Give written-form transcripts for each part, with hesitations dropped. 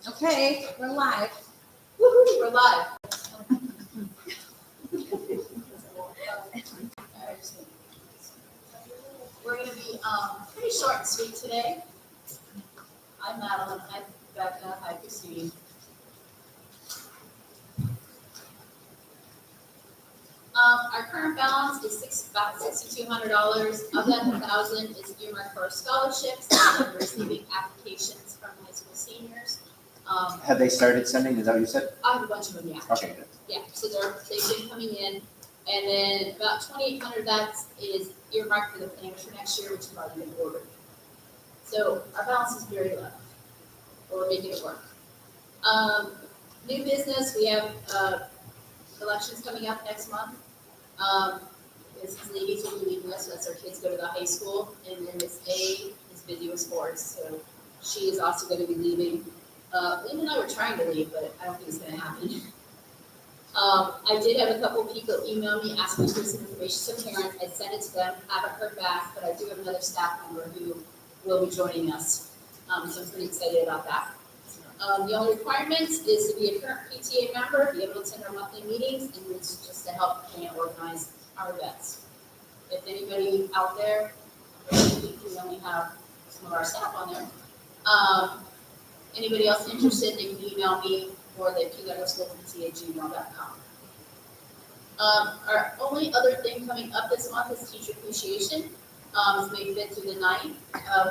Okay, we're live. Woohoo, we're live. We're going to be pretty short and sweet today. I'm Madeline. I'm Becca. Hi, Christine. Our current balance is about $6,200. Of that, $1,000 is earmarked for our scholarships. We're receiving applications from high school seniors. Have they started sending? Is that what you said? I have a bunch of them, yeah. Okay, good. Yeah, so they've been coming in, and then about 2,800 that is earmarked for the planners for next year, which have already been ordered. So our balance is very low, but we're making it work. New business, we have elections coming up next month. Mrs. Ladies will be leaving us, so that's our kids go to the high school, and then Miss A is busy with sports, so she is also going to be leaving. Lynn and I were trying to leave, but I don't think it's going to happen. I did have a couple people email me asking for some information to parents. I sent it to them, haven't heard back, but I do have another staff member who will be joining us. So I'm pretty excited about that. The only requirements is to be a current PTA member, be able to attend our monthly meetings, and it's just to help plan organize our events. If anybody out there, we only have some of our staff on there. Anybody else interested, they can email me or the PTA@gmail.com. Our only other thing coming up this month is Teacher Appreciation. It's May 5th through the 9th.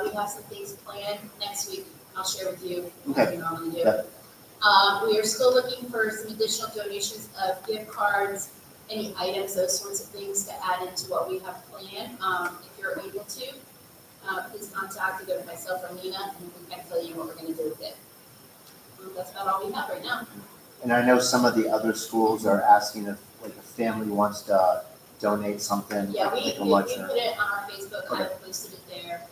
We have some things planned next week. I'll share with you what we normally do. Okay. We are still looking for some additional donations of gift cards, any items, those sorts of things to add into what we have planned. If you're able to, please contact either myself or Nina, and we can tell you what we're going to do with it. That's about all we have right now. And I know some of the other schools are asking if, like, a family wants to donate something, Yeah, like we a lunch put it on our Facebook, kind of posted it there.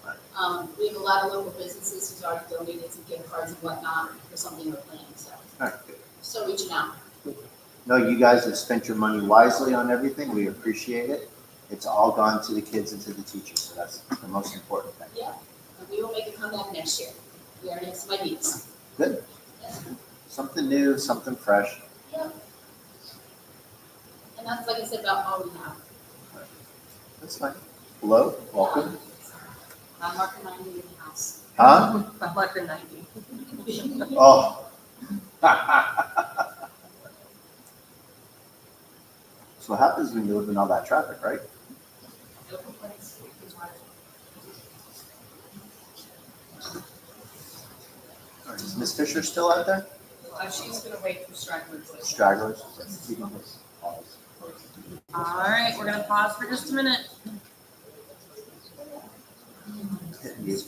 We have a lot of local businesses who's already donated some gift cards and whatnot for something we're planning, so. All right, good. So reaching out. No, you guys have spent your money wisely on everything. We appreciate it. It's all gone to the kids and to the teachers, so that's the most important thing. Yeah, and we will make a comeback next year. We already have some ideas. Good. Yeah. Something new, something fresh. Yep. And that's, like I said, about all we have. That's fine. Hello, welcome. I'm marking 90 in the house. Huh? I'm marker 90. Oh. So what happens when you live in all that traffic, right? No complaints. All right, is Ms. Fisher still out there? She's gonna wait for stragglers. Stragglers? All right, we're gonna pause for just a minute. Hit mute.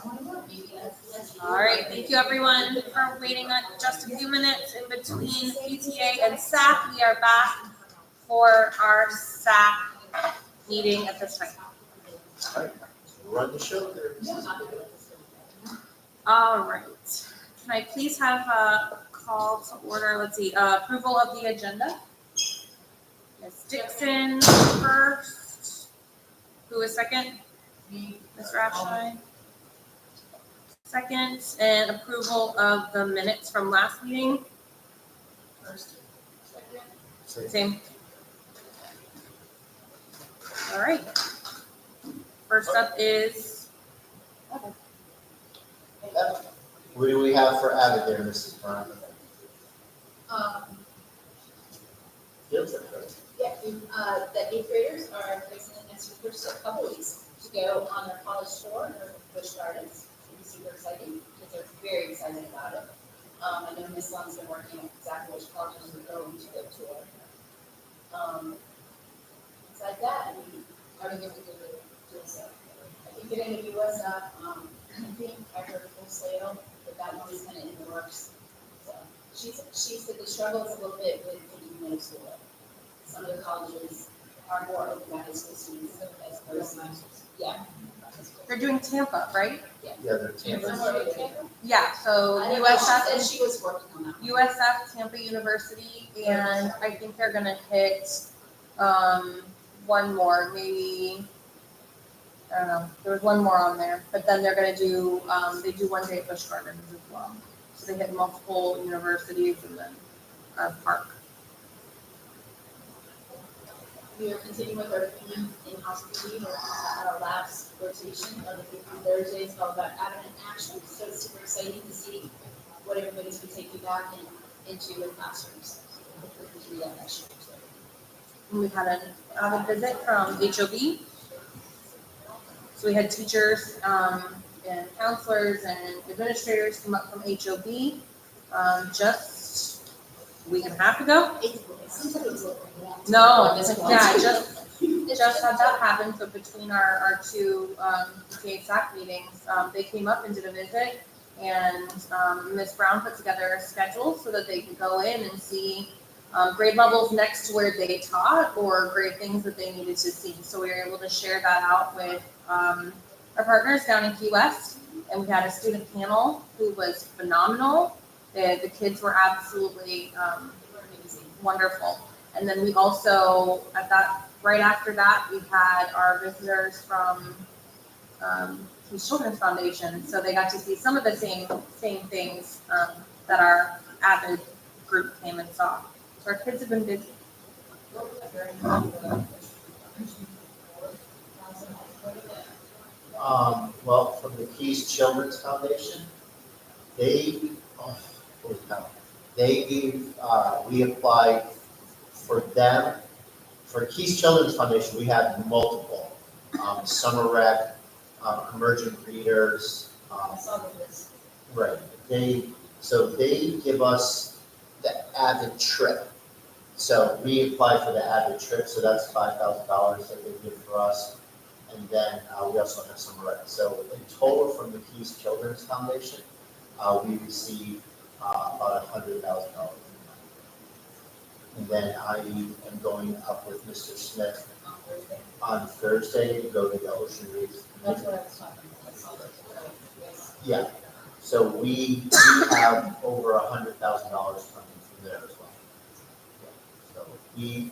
All right, thank you everyone for waiting on just a few minutes in between PTA and SAC. We are back for our SAC meeting at this time. Run the show there. All right, can I please have a call to order, let's see, approval of the agenda? Ms. Dixon first. Who is second? Me. Ms. Rathschein. Second, and approval of the minutes from last meeting. First. Same. All right. First up is, What do we have for added there, Mrs. Brown? Field trip, right? Yeah, the eighth graders are fixing the next week or so, couple weeks to go on their college tour in Busch Gardens. It's super exciting, because they're very excited about it. I know Miss Lund's been working on exactly which colleges are going to the tour. Besides that, I think if we do so. I think getting the US I think I heard full sale, but that one is kind of in the works. So she said the struggle is a little bit with the middle school. Some of the colleges are more open to high school students as opposed to, yeah. they're doing Tampa, right? Yeah, they're Tampa. Yeah, so I know USF, she was working on that. USF, Tampa University, and I think they're gonna hit, one more, maybe, I don't know, there was one more on there, but then they're gonna do, they do one day at Busch Gardens as well. So they hit multiple universities and then a park. We are continuing with our theme in-house PE at our last rotation of the 50 Thursdays, all about adamant action. So it's super exciting to see what everybody's been taking back into the classrooms. Hopefully we can do that next year. And we had a visit from HOB. So we had teachers, and counselors and administrators come up from HOB, just a week and a half ago. No, yeah, just had that happen, so between our two, PTA SAC meetings, they came up and did a visit, and, Ms. Brown put together a schedule so that they could go in and see, grade levels next to where they taught, or grade things that they needed to see, so we were able to share that out with, our partners down in Key West, and we had a student panel who was phenomenal. The kids were absolutely, wonderful. And then we also, right after that, we had our visitors from Keys Children's Foundation. So they got to see some of the same things that our AVID group came and saw. So our kids have been busy. Well, from the Keys Children's Foundation, they gave, we applied for them. For Keys Children's Foundation, we have multiple, summer rec, emergent readers. I saw the list. Right, they give us the AVID trip. So we apply for the AVID trip, so that's $5,000 that they give for us. And then we also have summer rec. So in total from the Keys Children's Foundation, we receive about $100,000. And then I am going up with Mr. Smith on Thursday to go to the Ocean Reef. That's what I was talking about. I saw that. Yeah, so we have over $100,000 coming from there as well. Yeah. So we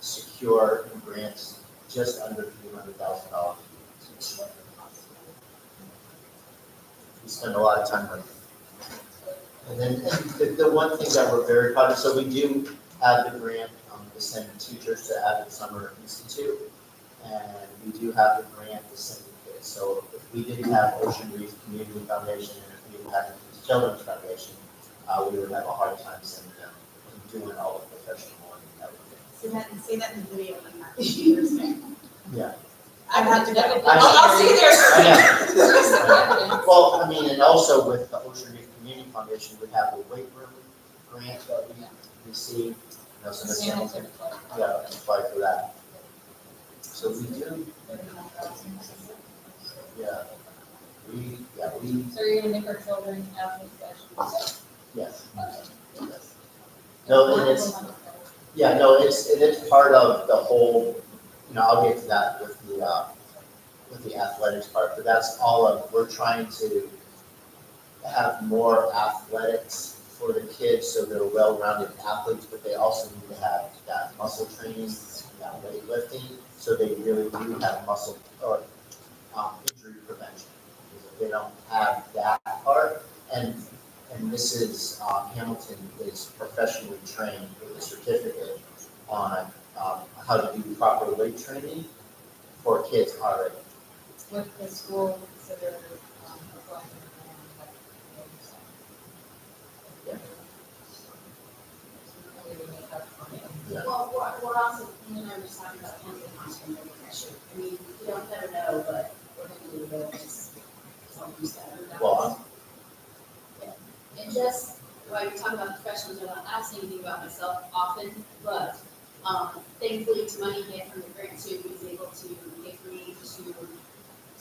secure in grants just under $300,000. We spend a lot of time on it. And then the one thing that we're very proud of, so we do have the grant to send teachers to AVID Summer Institute, and we do have the grant to send the kids. So if we didn't have Ocean Reef Community Foundation, and if we didn't have the Children's Foundation, we would have a hard time sending them and doing all the professional work and everything. Say that in the video. Yeah. I have to go. I'll see Yeah. Well, I mean, and also with the Ocean Reef Community Foundation, we have a weight room grant that we receive. You know, so that's apply for that. So we do. Yeah. we, So you're gonna make our children have an yes. Yes. Okay. No, and it's, yeah, no, it's part of the whole, I'll get to that with the athletics part, but that's all of, we're trying to have more athletics for the kids, so they're well-rounded athletes, but they also need to have that muscle training, and that weightlifting, so they really do have muscle, or injury prevention. Because if they don't have that part, and Mrs. Hamilton is professionally trained with a certificate on how to do proper weight training for kids already. With the school consider applying Yeah. Well, we're also, you and I were just talking about counting costume pressure. I mean, you don't never know, but we're gonna do this. Something better. Well, And just, while you're talking about professionals, I'm not asking anything about myself often, but thankfully, to money again from the grant too, he was able to get me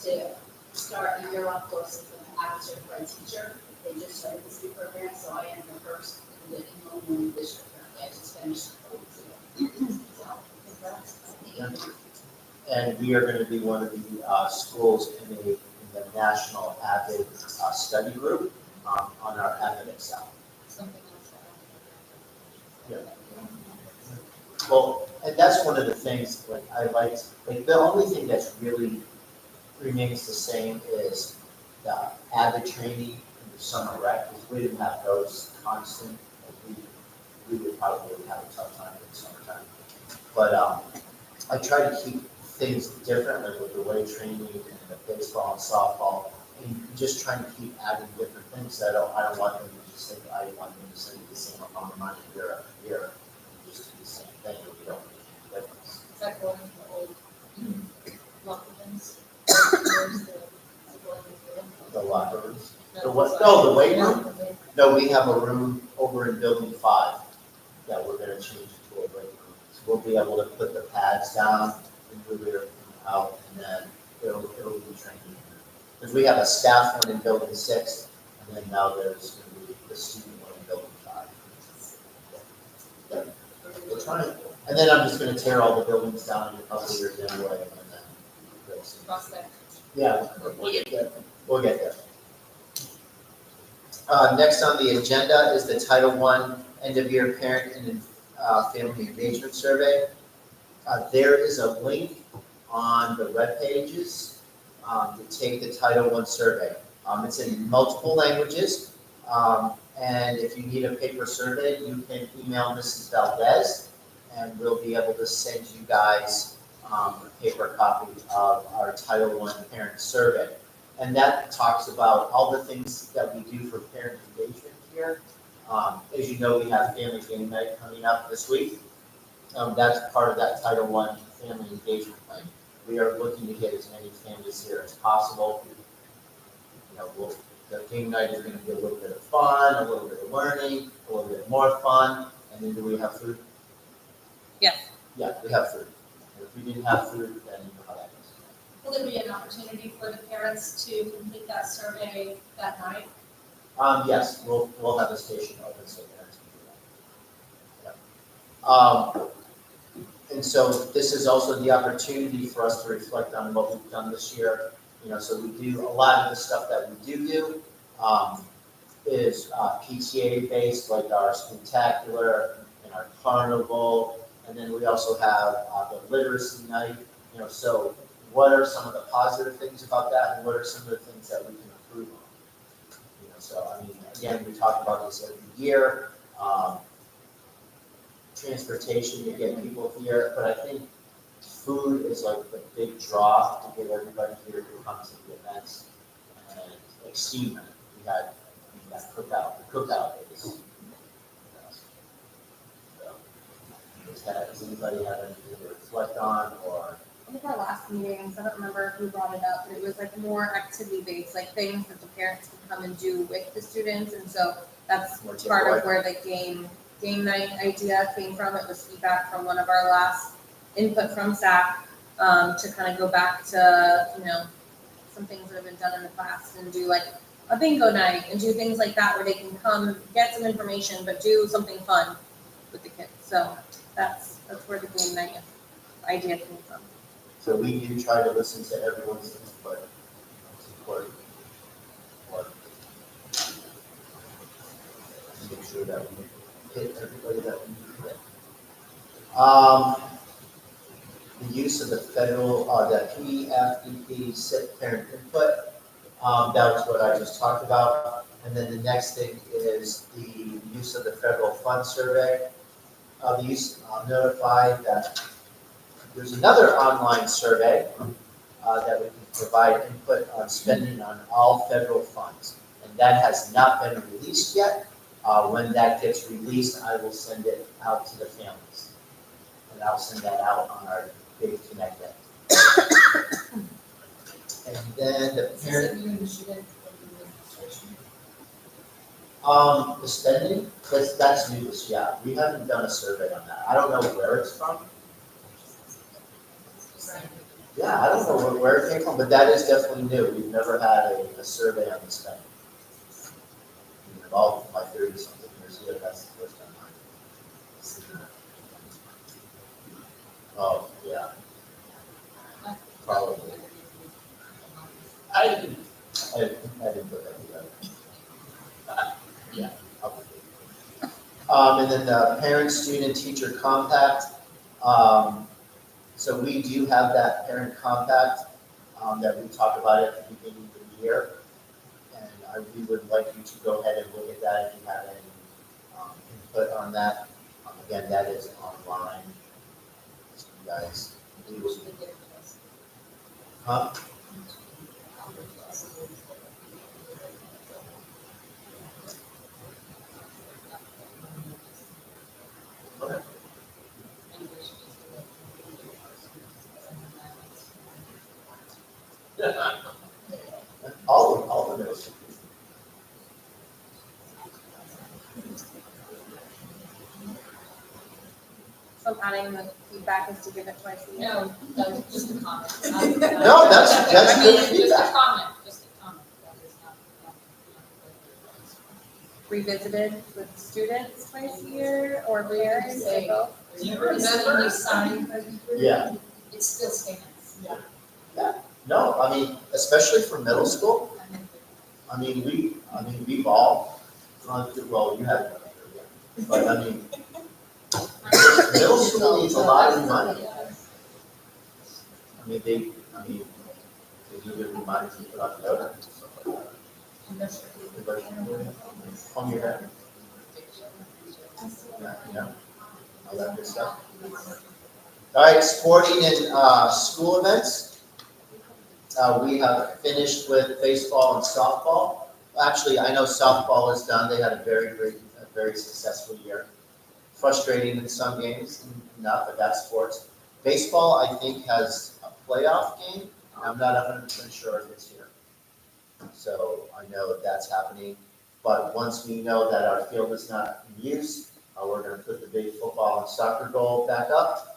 to start a year-long course with an average certified teacher. They just started this new program, so I am the first in the enrollment this year. I just finished. So, congrats. and we are going to be one of the schools in the National Avid Study Group on our athletics side. Something else that Yeah. Well, and that's one of the things, like, I liked, like, the only thing that's really remains the same is the avid training and the summer rec, because we didn't have those constant, like, we would probably have a tough time in the summertime. But I try to keep things different, like with the weight training and the baseball and softball, and just trying to keep adding different things. I don't want them to just think, I want them to say the same amount of money year after year, and just do the same thing, and we don't make any difference. Is that going to the old locker rooms? Where's the The locker rooms. The what, no, the weight room? No, we have a room over in building 5 that we're gonna change to a weight room. So we'll be able to put the pads down and move everything out, and then it'll be training. Because we have a staff one in building 6, and then now there's gonna be the student one in building 5. Yeah, we're trying. And then I'm just gonna tear all the buildings down in a couple of years anyway, and then we'll see. Prospect. Yeah, we'll get there. We'll get there. Next on the agenda is the Title I End-of-Year Parent and Family Engagement Survey. There is a link on the web pages to take the Title I survey. It's in multiple languages, and if you need a paper survey, you can email Mrs. Valdez, and we'll be able to send you guys a paper copy of our Title I Parent Survey. And that talks about all the things that we do for parent engagement here. As you know, we have Family Game Night coming up this week. That's part of that Title I Family Engagement Plan. We are looking to get as many families here as possible. The game night is going to be a little bit of fun, a little bit of learning, a little bit more fun. And then do we have food? Yes. Yeah, we have food. If we didn't have food, then you know how that goes. Will there be an opportunity for the parents to complete that survey that night? Yes, we'll have a station open so parents can do that. Yeah. And so this is also the opportunity for us to reflect on what we've done this year. So we do a lot of the stuff that we do is PTA based, like our spectacular and our carnival, and then we also have the literacy night. So what are some of the positive things about that, and what are some of the things that we can improve on? So I mean, again, we talk about this every year. Transportation to get people here, but I think food is like the big draw to get everybody here who comes to the events. And extreme, we had cookout. The cookout is. Does anybody have anything to reflect on, or? I think our last meetings, I don't remember who brought it up, but it was like more activity based, like things that the parents can come and do with the students, and so that's More part of takeaway. where the game night idea came from. It was feedback from one of our last input from SAC, to kind of go back to, some things that have been done in the past and do like a bingo night and do things like that where they can come get some information, but do something fun with the kids. So that's where the game night idea came from. So we do try to listen to everyone's input. It's important. Make sure that we hit everybody that we need to hit. The use of the federal, the PFDP SIP parent input, that was what I just talked about. And then the next thing is the use of the federal fund survey. The use, notified that there's another online survey that we can provide input on spending on all federal funds. And that has not been released yet. When that gets released, I will send it out to the families. And I'll send that out on our big Connect Day. And then the parent, the spending, that's new this year. We haven't done a survey on that. I don't know where it's from. Yeah, I don't know where it came from, but that is definitely new. We've never had a survey on the spending. In all my 30-something years here, that's the first time I've seen that. Oh, yeah. Probably. I didn't put that together. Yeah. I'll put it. And then the parent, student, teacher compact. So we do have that parent compact that we talk about at the beginning of the year. And we would like you to go ahead and look at that if you have any input on that. Again, that is online. So you guys, huh? Okay. All of those. So I'm adding the feedback is to give it twice a year. No, just a comment. No, that's good Just a feedback. comment, just a comment. That is not. Revisited with students twice a year or parents or both. Do you remember you signed? Yeah. It still stands. No, I mean, especially for middle school. I mean, we've all gone through, well, you haven't gone through it yet, but I mean, middle school needs a lot of money. I mean, they need to remind you to put on deodorant and stuff like that. Everybody, comb your hair. Yeah, all that good stuff. All right, sporting and school events. We have finished with baseball and softball. Actually, I know softball is done. They had a very successful year. Frustrating in some games, not, but that's sports. Baseball, I think, has a playoff game. I'm not 100% sure if it's here. So I know that's happening. But once we know that our field is not in use, we're going to put the big football and soccer goal back up.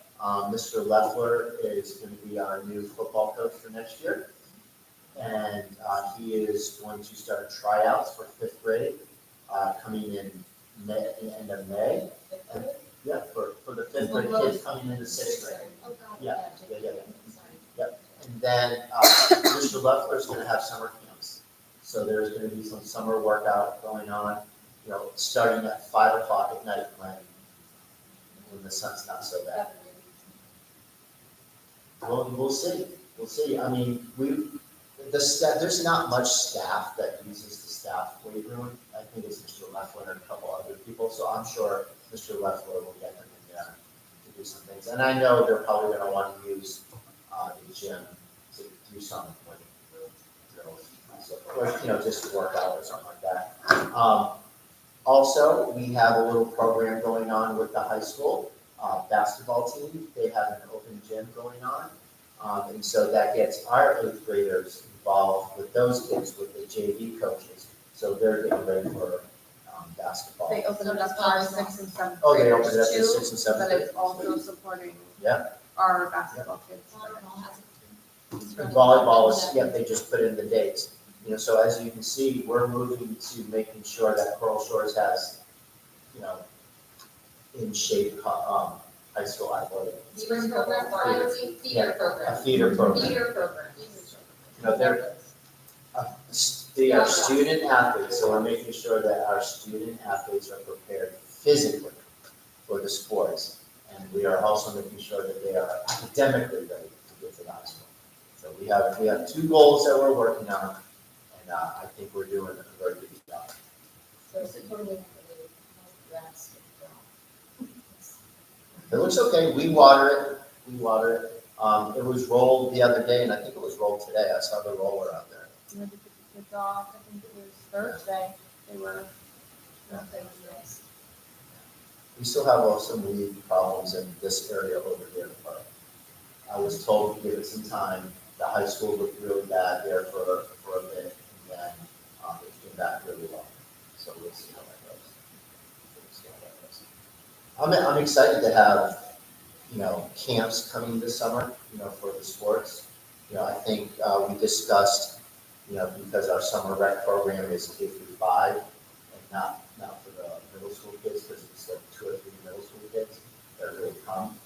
Mr. Leffler is going to be our new football coach for next year. And he is going to start tryouts for 5th grade coming in May, at the end of May. And, yeah, for the 5th grade kids coming into 6th grade. Yeah. Yep. And then Mr. Leffler is going to have summer camps. So there's going to be some summer workout going on, starting at 5 o'clock at night when the sun's not so bad. Well, we'll see. We'll see. I mean, there's not much staff that uses the staff weight room. I think it's Mr. Leffler and a couple other people. So I'm sure Mr. Leffler will get them in there to do some things. And I know they're probably going to want to use the gym to do some drills, or just to work out or something like that. Also, we have a little program going on with the high school basketball team. They have an open gym going on. And so that gets our 8th graders involved with those kids, with the JV coaches. So they're getting ready for basketball. They open it up to our 6th and 7th Oh, they graders open it up to too, 6th and 7th but graders. it's also supporting Yeah. our basketball kids. And volleyball is, yeah, they just put in the dates. You know, so as you can see, we're moving to making sure that Coral Shores has, you know, in shape, high school athletic. Spring program, feeder program. A feeder program. Feeder program. You know, they are student athletes, so we're making sure that our student athletes are prepared physically for the sports. And we are also making sure that they are academically ready to get to the high school. So we have two goals that we're working on, and I think we're doing a very good job. So it's totally unrelated. That's. It looks okay, we water it. It was rolled the other day, and I think it was rolled today, I saw the roller out there. We had to pick the kids off, I think it was Thursday, they were. We still have some weed problems in this area over here, but I was told to give it some time. The high school looked really bad there for a bit, and then it came back really well. So we'll see how that goes. I'm excited to have, you know, camps coming this summer, you know, for the sports. You know, I think we discussed, you know, because our summer rec program is K-5 and not for the middle school kids, because it's like 2 or 3 middle school kids that really come.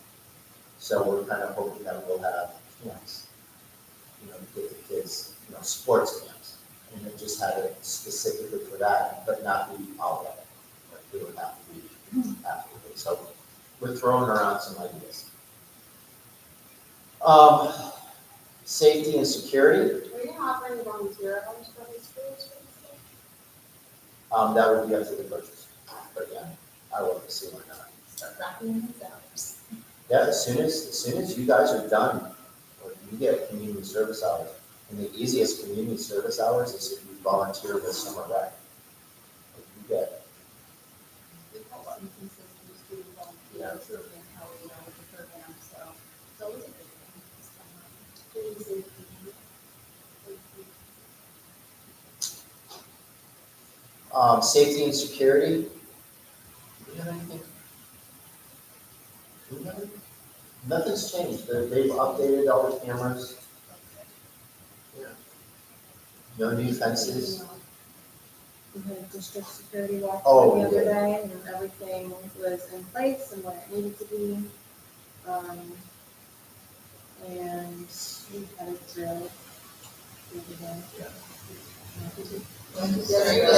So we're kind of hoping that we'll have camps, you know, to get the kids, you know, sports camps. And then just have it specifically for that, but not be all of it. Like, it would have to be afterwards. So we're throwing around some ideas. Safety and security, Were you offering volunteer hours for these schools? that would be up to the coaches. But yeah, I will have to see why not. Start wrapping these hours. Yeah, as soon as you guys are done, or you get community service hours, and the easiest community service hours is if you volunteer with summer rec. Like, you get, We've had some consistent student volunteers who have been helping out with the program, so it's always a good thing. It's pretty easy. safety and security. Do we have anything? Do we have anything? Nothing's changed. They've updated all the cameras. Yeah. No new fences. We had a district security walk Oh, the other yeah. day, and everything was in place and what it needed to be. And we had a drill the other day.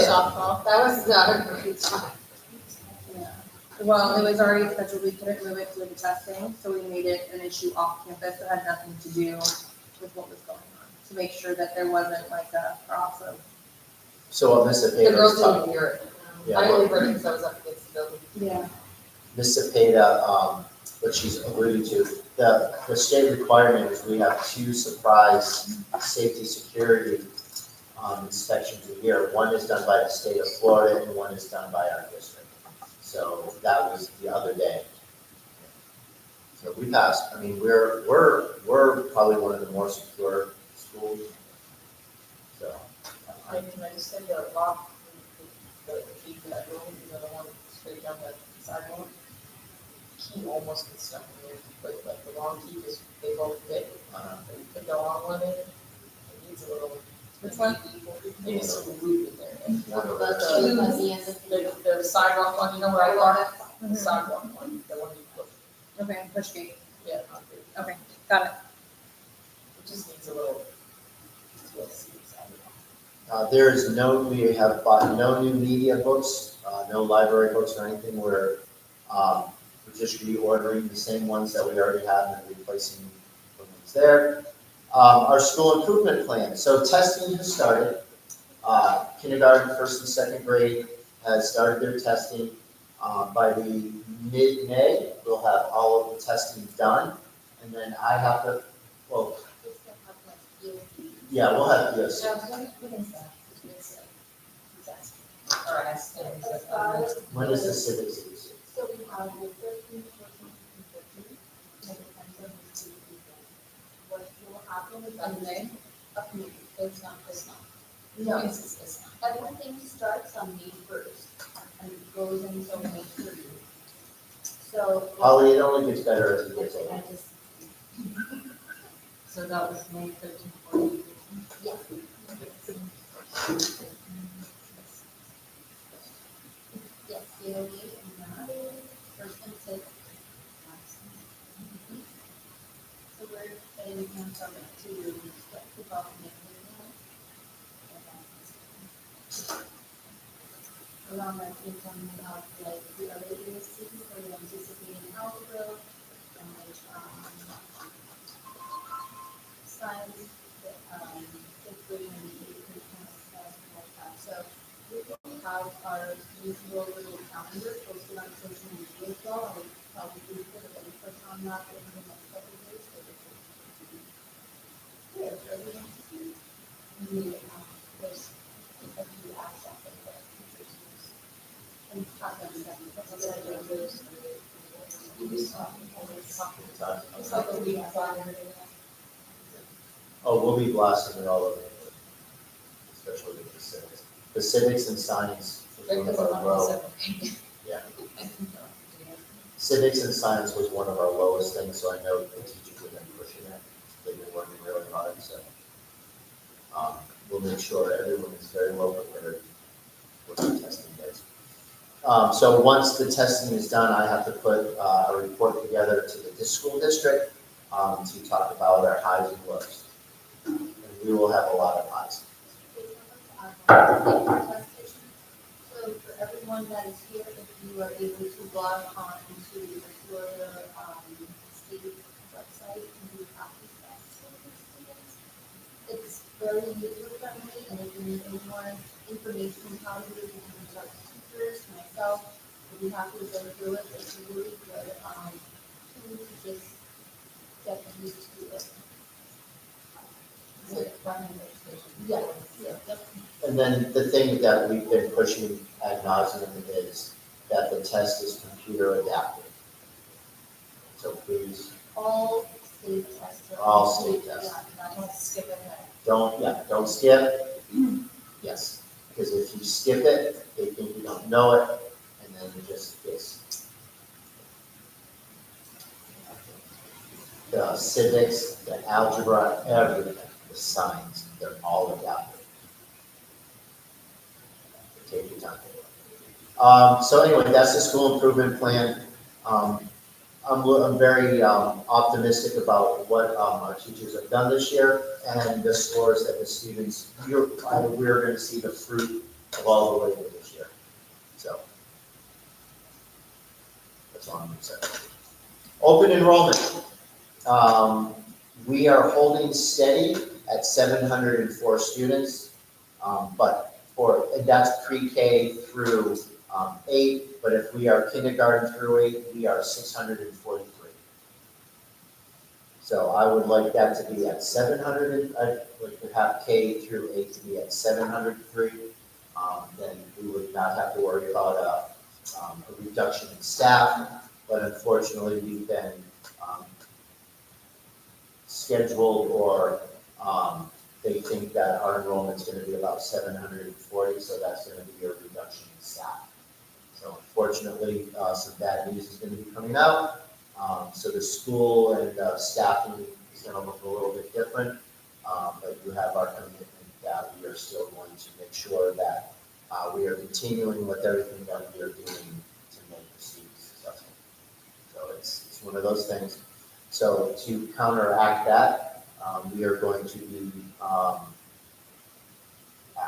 Softball. That was not a great time. Yeah. Well, it was already scheduled, we couldn't move it to the testing, so we made it an issue off campus that had nothing to do with what was going on, to make sure that there wasn't like a cross of. So what Ms. The girls Cepeda, didn't hear it. Yeah. I only heard it because I was up against the building. Yeah. Ms. Cepeda, what she's alluding to, the state requirement is we have 2 surprise safety security inspections a year. One is done by the state of Florida and one is done by our district. So that was the other day. So we passed. I mean, we're probably one of the more secure schools. So. I just say the lock, the key to that room, you know, the one straight down the sidewalk. Key almost gets stuck in there, but like the long key is, they both fit, but you put the long one in, it needs a little. Which one? It needs some loop in there. And One of But those. the end of the sidewalk one, you know where I park? The sidewalk one, the one you put, Okay, push gate, yeah, not there. okay, got it. It just needs a little. We have bought no new media books, no library books or anything. We're just reordering the same ones that we already have and replacing the ones there. Our school improvement plan. So testing has started. Kindergarten, 1st and 2nd grade has started their testing. By the mid-May, we'll have all of the testing done. And then I have to, well, yeah, we'll have EOC. Or ask them. When is the civics EOC? So we have the 13th, 14th, and 15th, and it depends on the student. What will happen is on May, up May, It's not. No. It's not. everything starts on May 1st and it goes until May 30th. So. Holly, it only gets better as it gets older. So that was May 13th, 14th. Yeah. Yes, DOE and first and sixth. So we're getting him from it to kick off next week. Along that same time, we have like the other students for the anticipating algebra and like science, fifth grade and eighth grade kind of stuff like that. So we don't have our usual little calendar posted on social media as well. I would probably put a little push on that in the next couple of days. So yeah, so we don't see. There's a few apps out there that teachers use. And talk about that. That's what I do. It's like a week flyer. Oh, we'll be blasting it all over, especially with the civics. The civics and science was one of our civics and science was one of our lowest things, so I know the teachers have been pushing it. They've been working really hard, so. We'll make sure everyone is very well prepared for the testing days. So once the testing is done, I have to put a report together to the school district to talk about our highs and lows. And we will have a lot of highs. So for everyone that is here, if you are able to log on to the Florida state website and do practice tests for your students, it's very user friendly, and if you need any more information how to do it, you can reach out to teachers, myself, we'll be happy to go through it. It's a really good tool to just get used to it. Yeah, yeah. And then the thing that we've been pushing ad nauseum is that the test is computer adapted. So please, All state tests are. All state tests. Yeah, don't skip it. don't skip. Yes, because if you skip it, they think you don't know it, and then it just gets. The civics, the algebra, everything, the science, they're all adapted. Take your time. So anyway, that's the school improvement plan. I'm very optimistic about what our teachers have done this year and the scores that the students, we're going to see the fruit of all the labor this year. So that's all I'm going to say. Open enrollment. We are holding steady at 704 students, and that's pre-K through 8, but if we are kindergarten through 8, we are 643. So I would like that to be at 700, I'd like to have K through 8 to be at 703. Then we would not have to worry about a reduction in staff, but unfortunately we've been scheduled or they think that our enrollment's going to be about 740, so that's going to be a reduction in staff. So unfortunately, some bad news is going to be coming out. So the school and staffing is going to look a little bit different, but you have our commitment that we are still going to make sure that we are continuing with everything that we are doing to make the students successful. So it's one of those things. So to counteract that, we are going to be, I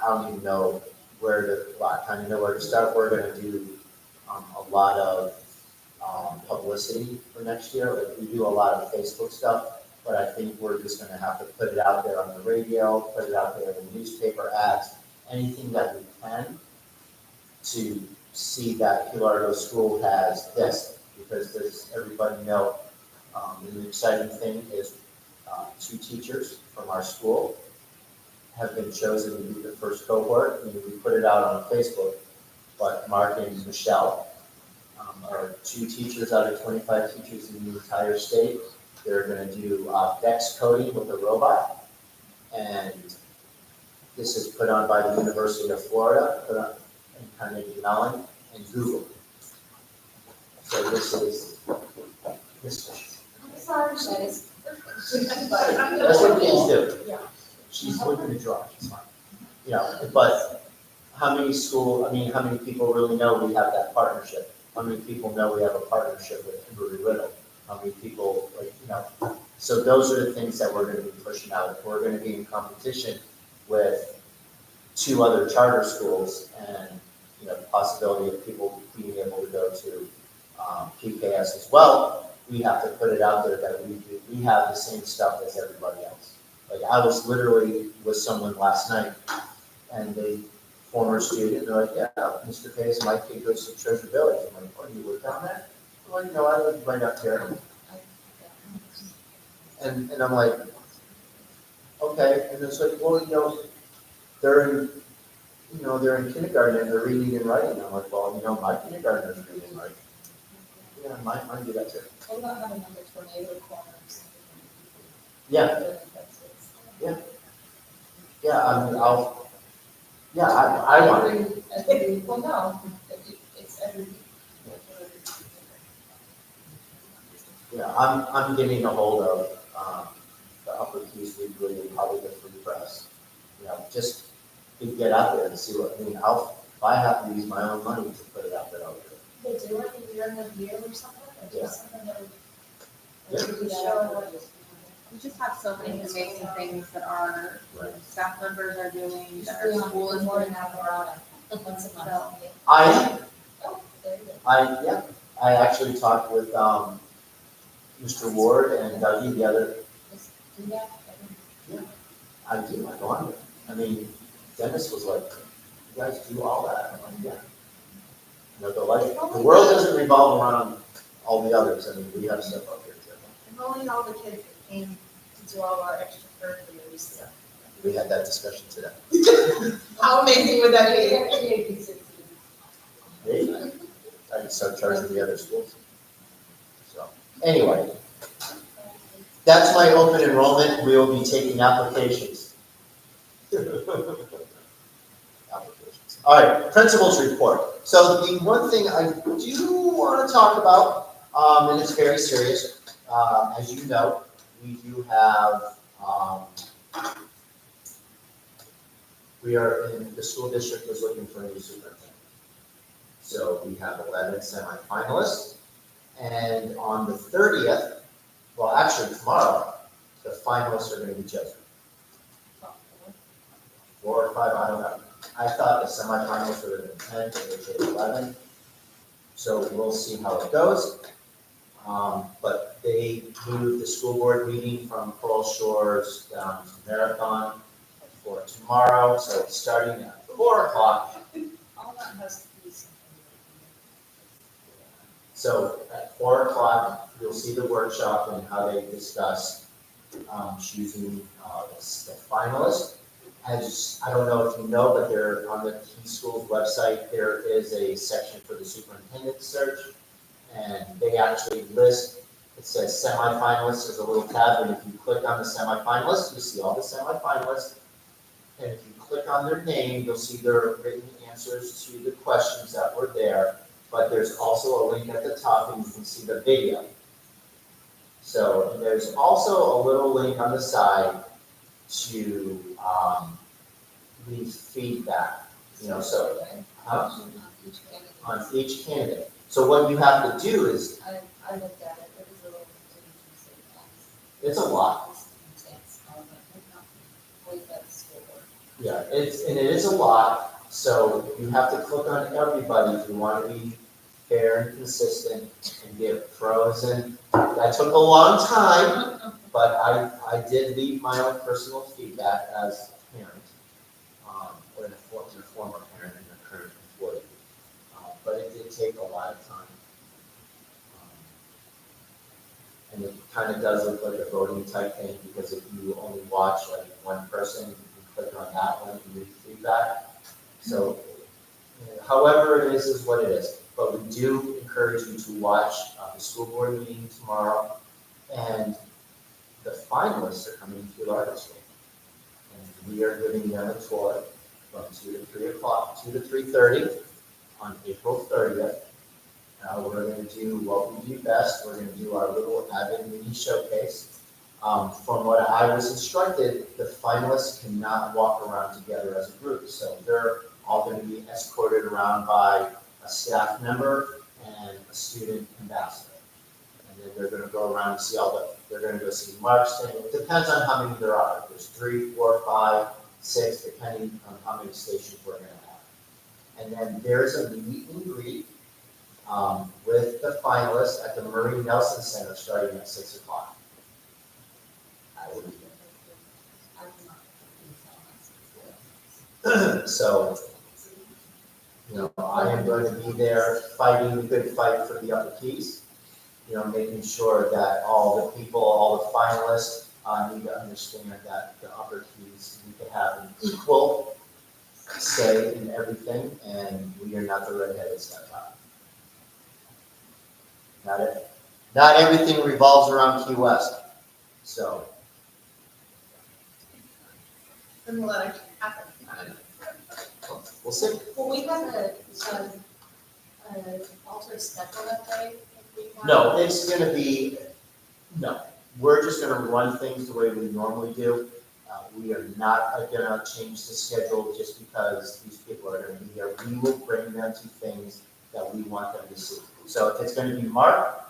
don't even know where to, I kind of know where to start. We're going to do a lot of publicity for next year. Like we do a lot of Facebook stuff, but I think we're just going to have to put it out there on the radio, put it out there in the newspaper ads, anything that we can to see that Largo School has this, because as everybody know, the exciting thing is 2 teachers from our school have been chosen to be the first cohort, and we put it out on Facebook, but Mark and Michelle are 2 teachers out of 25 teachers in the entire state. They're going to do DEX coding with a robot, and this is put on by the University of Florida, put on in Carnegie Mellon, and Google. So this is. Sorry, guys. That's what kids do. Yeah. She's looking to draw, she's fine. You know, but how many people really know we have that partnership? How many people know we have a partnership with Kimberly Riddle? How many people, so those are the things that we're gonna be pushing out. If we're gonna be in competition with 2 other charter schools and, the possibility of people being able to go to PKS as well, we have to put it out there that we have the same stuff as everybody else. Like, I was literally with someone last night, and they, former student, they're like, yeah, Mr. Hayes, my kid goes to Treasure Village. I'm like, oh, you live down there? Well, I live right up there. And I'm like, okay, and it's like, well, they're in kindergarten and they're reading and writing. I'm like, well, my kindergartner's reading and writing. Yeah, mine do that too. What about having another tornado corners? Yeah, yeah, I mean, I want it. Well, no, it's every. Yeah, I'm getting a hold of, the Upper Keys Weekly and probably the Free Press. Just to get out there and see what, if I have to use my own money to put it out there, I'll do it. They do it in the end of the year or something, or Yeah. just something that Yeah. would show what. We just have so many amazing things that our Right. staff members are doing, Just that our doing school is more doing. than Alvarado, once a month. So, Oh, there you go. I actually talked with, Mr. Ward and Dougie the other, Just do that every. I go on there. Dennis was like, you guys do all that? I'm like, yeah. The world doesn't revolve around all the others. We have stuff up here too. And only all the kids that came to do all our extracurriculars stuff. We had that discussion today. How amazing would that be? Maybe. I can start charging the other schools. So, anyway, that's my open enrollment. We will be taking applications. Applications. All right, principals report. So the one thing I do want to talk about, and it's very serious, as you know, we do have, the school district is looking for a new superintendent. So we have 11 semifinalists, and on the 30th, well, actually tomorrow, the finalists are going to be chosen. 4 or 5, I don't know. I thought the semifinalists would have been 10, but they chose 11. So we'll see how it goes. But they moved the school board meeting from Coral Shores down to Marathon for tomorrow, so it's starting at 4 o'clock. All that has to be something. So at 4 o'clock, you'll see the workshop and how they discuss choosing the finalists. As I don't know if you know, but there on the Key Schools website, there is a section for the superintendent search, and they actually list. It says semifinalists. There's a little tab, and if you click on the semifinalists, you see all the semifinalists. And if you click on their name, you'll see their written answers to the questions that were there. But there's also a link at the top, and you can see the video. So there's also a little link on the side to leave feedback. So on each candidate. So what you have to do is, I looked at it, it was a little. it's a lot. Yeah, it is a lot, so you have to click on everybody if you want to be fair and consistent and give pros and, that took a long time, but I did leave my own personal feedback as a parent, or a former parent and a current employee, but it did take a lot of time. And it kind of does look like a voting type thing, because if you only watch like one person, you can click on that one and read feedback. So, however it is what it is. But we do encourage you to watch the school board meeting tomorrow, and the finalists are coming to Largo School. And we are giving them a tour from 2 to 3 o'clock, 2 to 3:30 on April 30th. We're going to do what we do best. We're going to do our little Avid mini showcase. From what I was instructed, the finalists cannot walk around together as a group, so they're all gonna be escorted around by a staff member and a student ambassador. And then they're gonna go around and see they're gonna go see Mark's thing, it depends on how many there are, there's 3, 4, 5, 6, depending on how many stations we're gonna have. And then there's a meet and greet, with the finalists at the Murray Nelson Center starting at 6 o'clock. So, I am going to be there fighting the good fight for the upper keys. Making sure that all the people, all the finalists, need to understand that the upper keys need to have an equal say in everything, and we are not the redheaded stepchild. Not everything revolves around Key West, so. Then we'll let it happen. We'll see. Will we have an altered schedule that day? if we have- No, it's gonna be, no, we're just gonna run things the way we normally do. We are not gonna change the schedule just because these people are gonna be here. We will bring them to things that we want them to see. So if it's gonna be Mark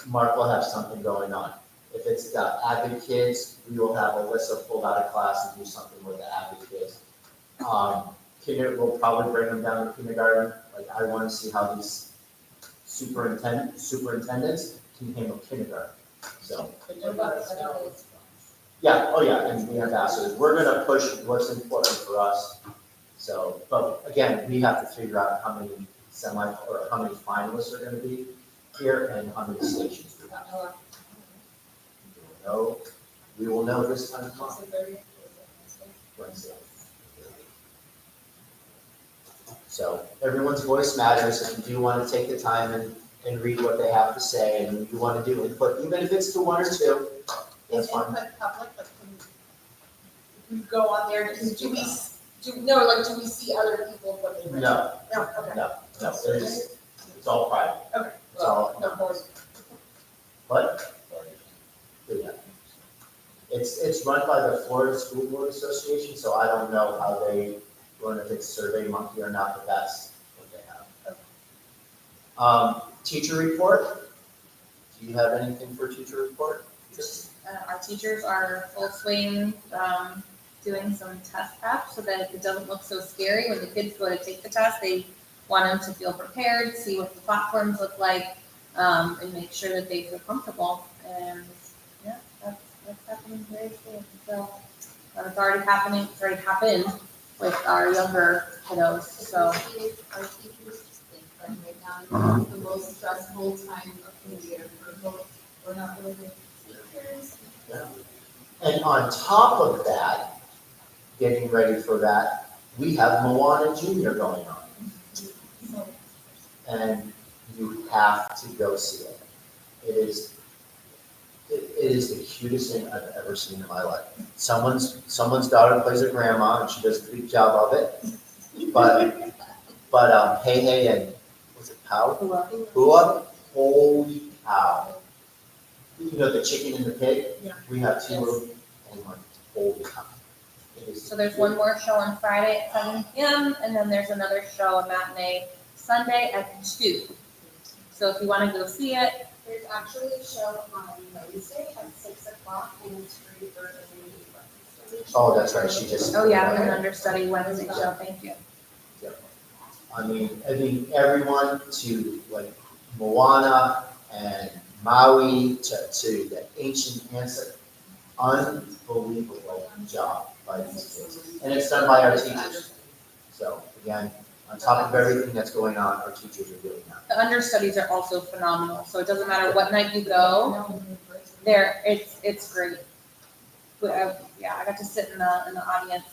will have something going on. If it's the Avid kids, we will have Alyssa pull out of class and do something with the Avid kids. We'll probably bring them down to kindergarten. Like, I want to see how these superintendents can handle kindergarten. So, What about the other days? yeah, oh yeah, and the ambassadors, we're gonna push what's important for us. So, but again, we have to figure out how many how many finalists are gonna be here and how many stations we have. We will know this time tomorrow, Wednesday. So everyone's voice matters. If you do want to take the time and read what they have to say, and you want to do input, even if it's to 1 or 2, that's Is fine. input public, but can we go on there, do we see other people what they read? No, No, okay. no, it's all private. Okay. It's all, No, of course. what? Yeah. It's run by the Florida School Board Association, so I don't know how they run, if it's Survey Monkey or not, but that's what they have. Teacher report? Do you have anything for teacher report? Our teachers are full swing, doing some test prep so that it doesn't look so scary when the kids go to take the test. They want them to feel prepared, see what the platforms look like, and make sure that they feel comfortable. And yeah, that's happening very soon. So it's already happening. It's already happened with our younger kiddos. So Our teachers think that right now is the most stressful time of the year for both, we're not really good teachers. And on top of that, getting ready for that, we have Moana Junior going on. And you have to go see it. It is the cutest thing I've ever seen in my life. Someone's daughter plays her grandma and she does a good job of it. But Hey and was it Pow? Hua? Holy cow. You know the chicken and the pig? Yeah. We have 2 of them. Oh my, holy cow. It is- So there's one more show on Friday at 7 p.m. and then there's another show, a matinee, Sunday at 2. So if you want to go see it, There's actually a show on Wednesday at 6 o'clock and it's free for every. Oh, that's right, she just. oh yeah, an understudy Wednesday show, thank you. I mean, everyone to like Moana and Maui to the ancient ancestors, unbelievable job by these kids. And it's done by our teachers. So again, on top of everything that's going on, our teachers are doing that. The understudies are also phenomenal, so it doesn't matter what night you go, it's great. But, yeah, I got to sit in the audience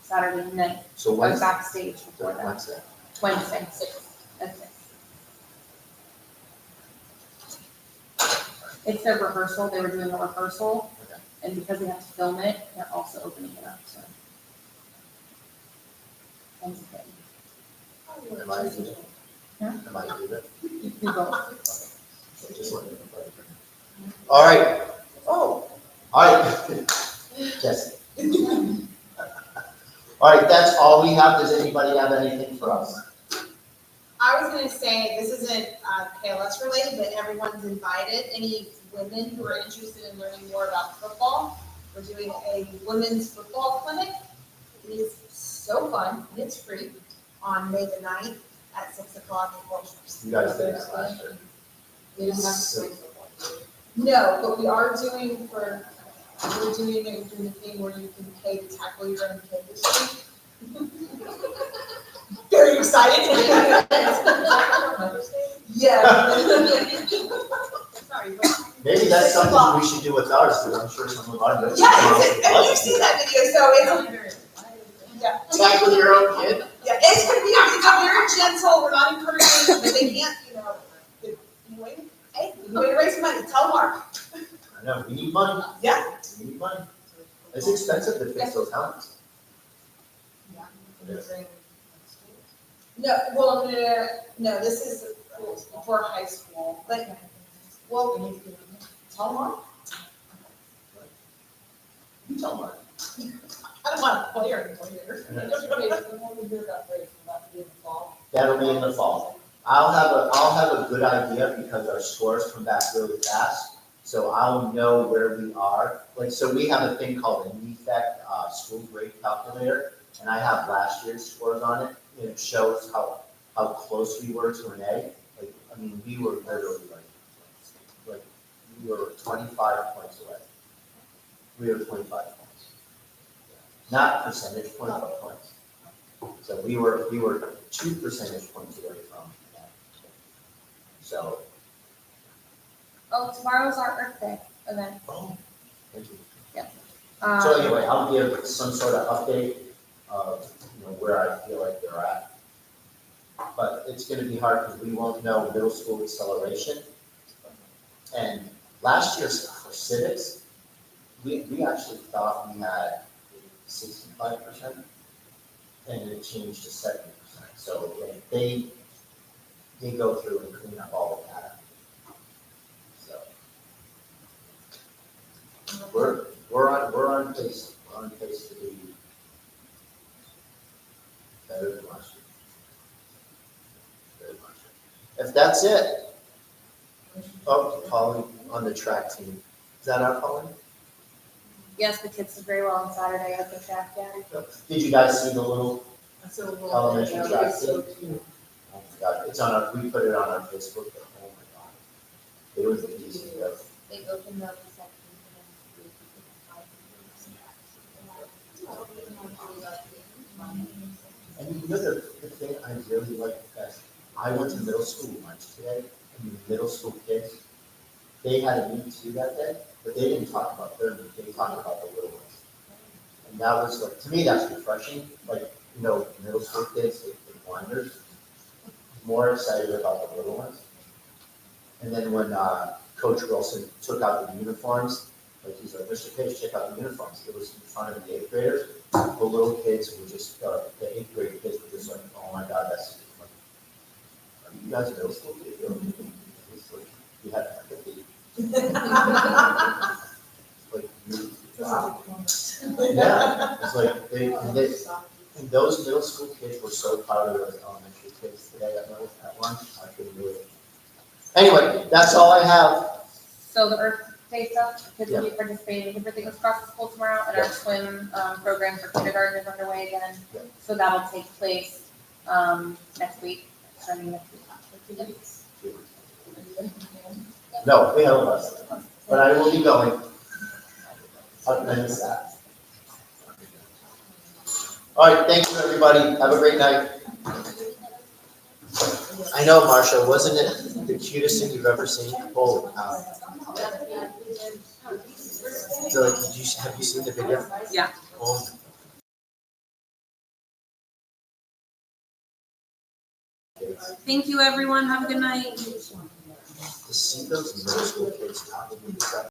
Saturday night, So I was Wednesday, backstage before that, Wednesday. Wednesday, at 6. It's their rehearsal, they were doing a rehearsal, Okay. and because they have to film it, they're also opening it up, so. Thanks, okay. Am I doing it? Am I doing it? You can go. So just let me know. All right. Oh, all right, Yes. All right, that's all we have. Does anybody have anything for us? I was gonna say, this isn't KLS related, but everyone's invited, any women who are interested in learning more about football. We're doing a women's football clinic. It is so fun, and it's free, on May the 9th at 6 o'clock in Colchester. You guys did that last year. We don't have to wait for one. No, but we are doing we're doing the thing where you can pay to tackle your own kid this week. Very excited. Yeah. Sorry, but. Maybe that's something we should do with ours, because I'm sure some of our. Yeah, and you've seen that video, so it's, yeah. Tackle your own kid. Yeah, it's gonna be, it's a very gentle, we're not encouraging them, but they can't, hey, you way to raise money, tell Mark. I know, we need money. Yeah. We need money. It's expensive to fix those helmets. No, well, no, this is for high school, but, well, tell Mark. You tell Mark. I don't want to player. That'll be in the fall. I'll have a good idea because our scores come back really fast. So I'll know where we are. Like, so we have a thing called a NEFEC school grade calculator, and I have last year's scores on it, and it shows how close we were to an A. Like, I mean, we were literally like we were 25 points away. We were 25 points. Not percentage points, but points. So we were 2 percentage points away from that. So. Oh, tomorrow's our Earth Day event. Oh, thank you. Um, So anyway, I'll give some sort of update of, where I feel like they're at. But it's gonna be hard because we won't know middle school acceleration. And last year for civics, we actually thought we had 65%, and it changed to 70%. So like, they go through and clean up all of that. So we're on pace. We're on pace to be better than last year. Very much. If that's it. Oh, Polly on the track team. Is that our Polly? Yes, the kids did very well on Saturday at the track, yeah. Did you guys see the little So we'll- elementary track so team? Oh my God, it's on our, we put it on our Facebook, but oh my God. It was the easiest of. They opened up the section. And you know the thing I really like best, I went to middle school lunch today, and the middle school kids, they had a meet too that day, but they didn't talk about their meet, they talked about the little ones. And that was like, to me, that's refreshing, like, middle school kids, the blinders, more excited about the little ones. And then when Coach Wilson took out the uniforms, like he's like, Mr. Page, check out the uniforms, it was in front of the 8th graders, the little kids were just, the 8th grade kids were just like, oh my God, that's like, are you guys middle school kids? It's like, you had empathy. Like, wow. Yeah, it's like, and those middle school kids were so proud of those elementary kids today at lunch, I couldn't do it. Anyway, that's all I have. So the Earth Day stuff, kids will be participating, everything was across the school tomorrow, and our swim program for kindergarten is underway again. Yeah. So that'll take place next week, starting next week, for 2 weeks. No, we have a bus, but I will be going. I'll miss that. All right, thank you, everybody. Have a great night. I know, Marcia, wasn't it the cutest thing you've ever seen? Holy cow. So, have you seen the video? Yeah. Oh, Thank you, everyone. Have a good night. to see those middle school kids talking to each other.